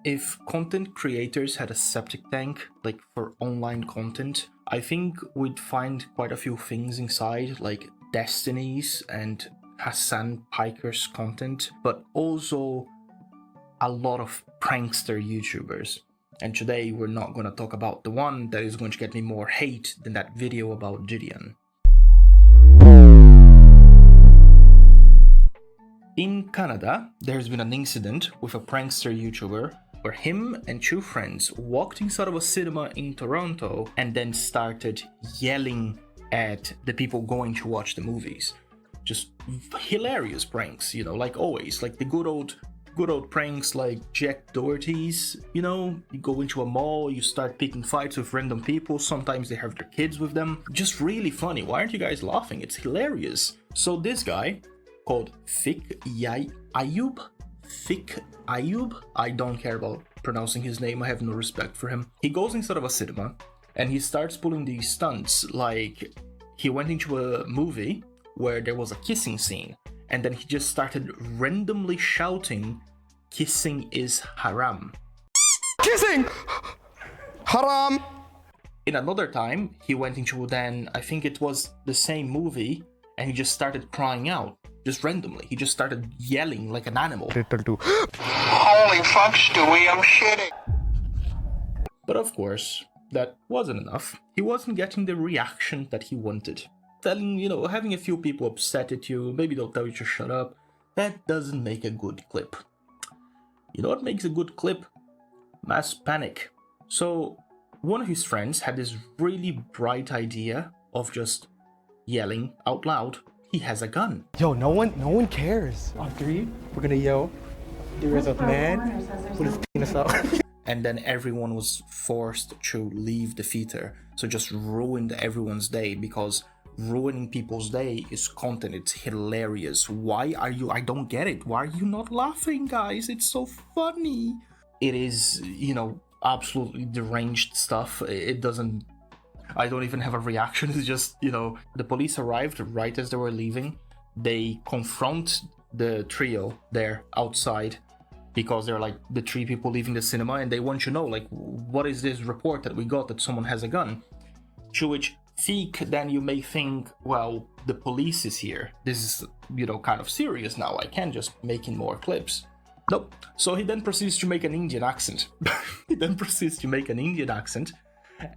if content creators had a septic tank, like for online content, I think we'd find quite a few things inside, like Destiny's and Hassan Piker's content, but also a lot of prankster YouTubers. And today we're not going to talk about the one that is going to get me more hate than that video about Gideon. In Canada, there's been an incident with a prankster YouTuber where him and two friends walked inside of a cinema in Toronto and then started yelling at the people going to watch the movies. Just hilarious pranks, you know, like always, like the good old pranks like Jack Doherty's, you know, you go into a mall, you start picking fights with random people, sometimes they have their kids with them. Just really funny. Why aren't you guys laughing? It's hilarious. So this guy called Fik Ayub, I don't care about pronouncing his name, I have no respect for him. He goes inside of a cinema and he starts pulling these stunts, like he went into a movie where there was a kissing scene and then he just started randomly shouting, "Kissing is haram." Kissing! Haram! In another time, he went into then, I think it was the same movie, and he just started crying out, just randomly. He just started yelling like an animal. Holy fuck, Stewie, I'm shitting! But of course, that wasn't enough. He wasn't getting the reaction that he wanted. Telling, you know, having a few people upset at you, maybe they'll tell you to shut up, that doesn't make a good clip. You know what makes a good clip? Mass panic. So, one of his friends had this really bright idea of just yelling out loud, he has a gun. Yo, no one cares. On three, we're gonna yell, there is a man with his penis out. And then everyone was forced to leave the theater. So just ruined everyone's day, because ruining people's day is content. It's hilarious. Why are you? I don't get it. Why are you not laughing, guys? It's so funny. It is, you know, absolutely deranged stuff. It doesn't. I don't even have a reaction. It's just, you know, the police arrived right as they were leaving. They confront the trio there outside because they're like the three people leaving the cinema and they want to know, like, what is this report that we got that someone has a gun? To which then you may think, well, the police is here. This is, you know, kind of serious now. I can't just make in more clips. Nope. So he then proceeds to make an Indian accent.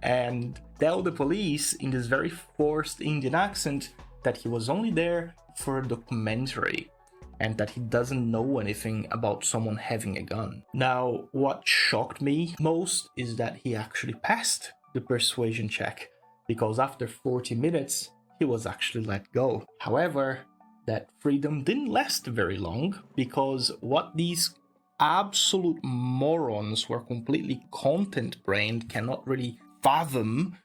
And tell the police in this very forced Indian accent that he was only there for a documentary and that he doesn't know anything about someone having a gun. Now, what shocked me most is that he actually passed the persuasion check, because after 40 minutes, he was actually let go. However, that freedom didn't last very long, because what these absolute morons who are completely content-brained cannot really fathom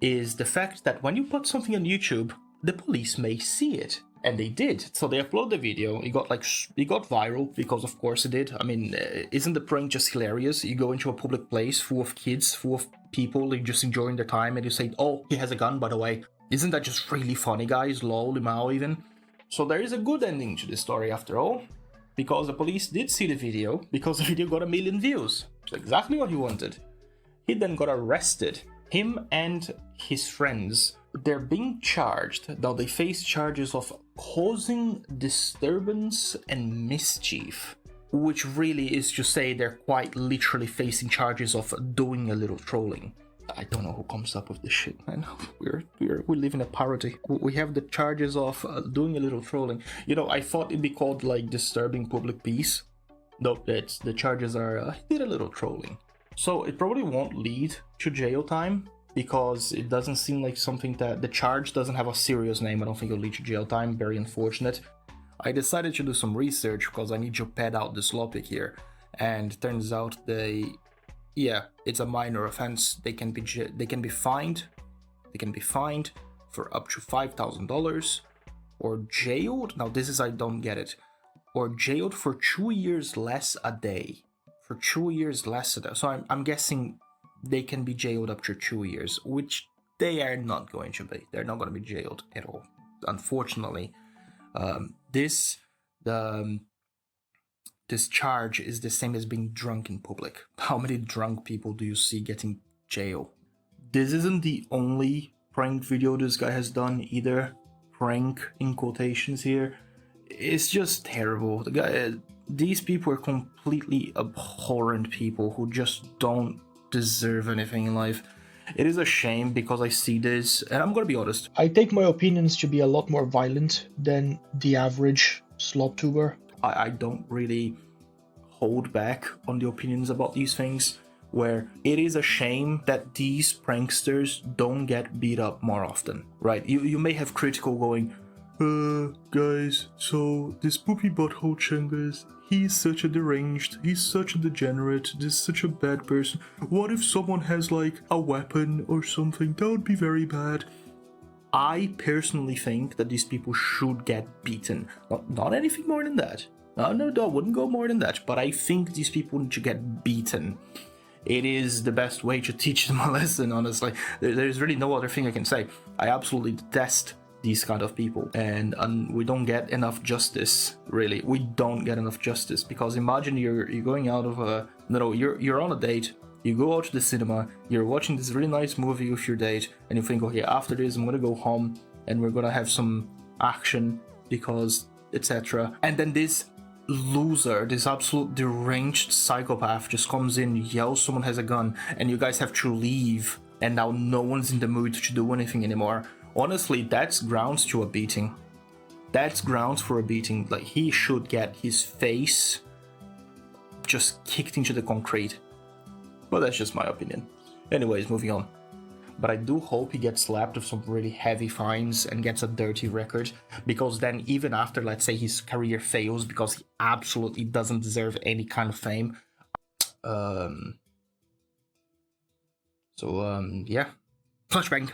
is the fact that when you put something on YouTube, the police may see it. And they did. So they uploaded the video. It got viral, because of course it did. I mean, isn't the prank just hilarious? You go into a public place full of kids, full of people, like just enjoying their time, and you say, "Oh, he has a gun, by the way." Isn't that just really funny, guys? Lol, limao even. So there is a good ending to this story after all, because the police did see the video, because the video got 1 million views. It's exactly what he wanted. He then got arrested. Him and his friends, they're being charged. Now they face charges of causing disturbance and mischief, which really is to say they're quite literally facing charges of doing a little trolling. I don't know who comes up with this shit, man. We live in a parody. We have the charges of doing a little trolling. You know, I thought it'd be called like disturbing public peace. Nope, the charges are he did a little trolling. So it probably won't lead to jail time, because it doesn't seem like something that the charge doesn't have a serious name. I don't think it'll lead to jail time. Very unfortunate. I decided to do some research because I need to pad out this topic here, and turns out it's a minor offense. They can be fined for up to $5,000, or jailed. Now this is, I don't get it, or jailed for 2 years less a day. For 2 years less a day. So I'm guessing they can be jailed up to 2 years, which they are not going to be. They're not going to be jailed at all, unfortunately. The this charge is the same as being drunk in public. How many drunk people do you see getting jail? This isn't the only prank video this guy has done either. Prank in quotations here. It's just terrible. These people are completely abhorrent people who just don't deserve anything in life. It is a shame because I see this, and I'm gonna be honest. I take my opinions to be a lot more violent than the average slop tuber. I don't really hold back on the opinions about these things, where it is a shame that these pranksters don't get beat up more often, right? You may have critical going, guys, so this poopy butthole Chungus, he's such a deranged, he's such a degenerate, this is such a bad person. What if someone has like a weapon or something? That would be very bad. I personally think that these people should get beaten. Not anything more than that. No, I wouldn't go more than that, but I think these people should get beaten. It is the best way to teach them a lesson, honestly. There's really no other thing I can say. I absolutely detest these kind of people, and we don't get enough justice, really. We don't get enough justice, because imagine you're going out of a... No, you're on a date, you go out to the cinema, you're watching this really nice movie with your date, and you think, okay, after this I'm gonna go home, and we're gonna have some action, because etc. And then this loser, this absolute deranged psychopath just comes in, yells someone has a gun, and you guys have to leave, and now no one's in the mood to do anything anymore. Honestly, that's grounds to a beating. That's grounds for a beating. Like, he should get his face just kicked into the concrete. But that's just my opinion. Anyways, moving on. But I do hope he gets slapped with some really heavy fines and gets a dirty record, because then even after, let's say, his career fails because he absolutely doesn't deserve any kind of fame. Yeah. Flashbang.